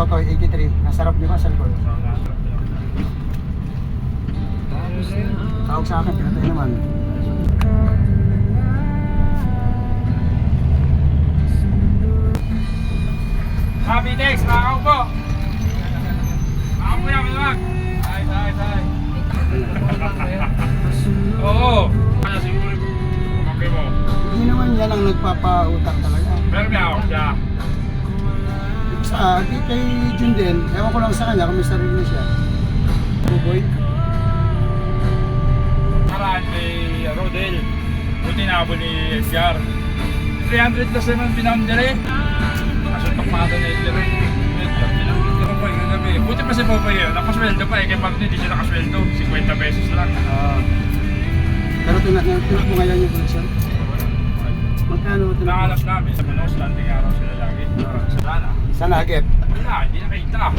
to, 83. Nasarap di ba sa likod? Tawag sa akin, pinatay naman. Happy days, makakaw po! Makakaw po yan, malamag! Ay. Oo! Kaya siguro kumagay mo. Hindi naman yan ang nagpapautang talaga. Pero may ako siya. Sa kay Jun din, ewan ko lang sa kanya kung may sarili siya. Buboy. Karaan kay Rodel. Buti na ako ni SR. 300 plus naman pinamdere. Kasuntok pa ito na itire. Pinamdere ko yung gabi. Buti pa si Popoy yun. Nakasweldo pa eh. Kaya pag hindi siya nakasweldo, 50 pesos lang. Pero tinakbo ngayon yung collection. Magkano tinakbo? Nakalas namin sa Manos, landing araw sila lagi. Sa Lana. Sa Nugget. Wala, hindi nakita.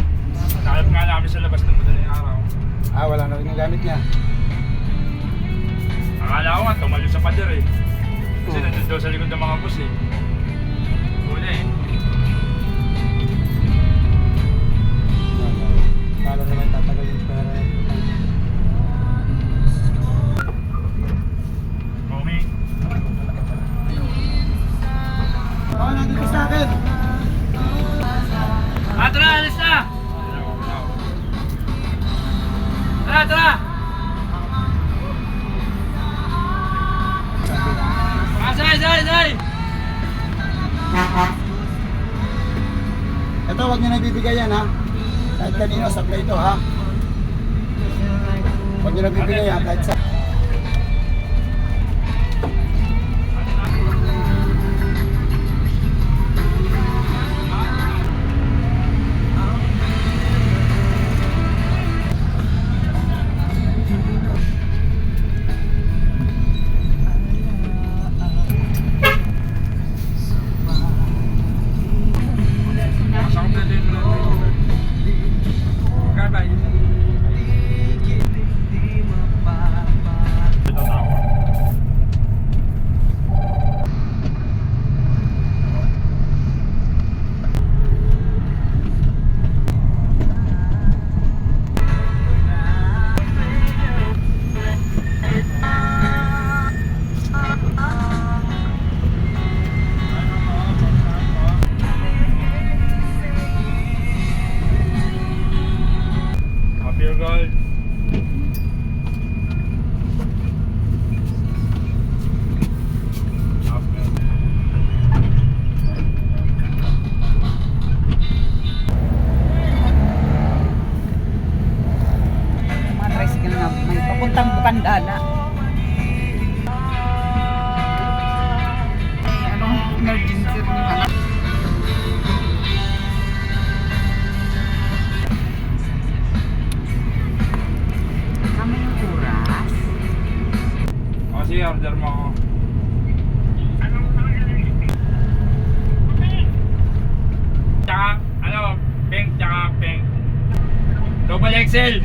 Nakalap nga namin sa labas ng madaling araw. Wala na rin yung gamit niya. Akala ko nga, tumalyo sa pader eh. Kasi nandun daw sa likod ng mga bus eh. Una eh. Kala naman tatagal yung pera. Mami. Nandito sa akin. Tara, alis na! Tara! Say! Ito, huwag niyo na ibibigay yan ha. Kahit kanino, supply ito ha. Huwag niyo na ibibigay yan kahit sa... Gold. Mga tricycle na may papuntang Bukandana. Emergency rin yung anak. Kami yung oras. Kasi order mo ako. Tsaka, pink, tsaka pink. Double XL.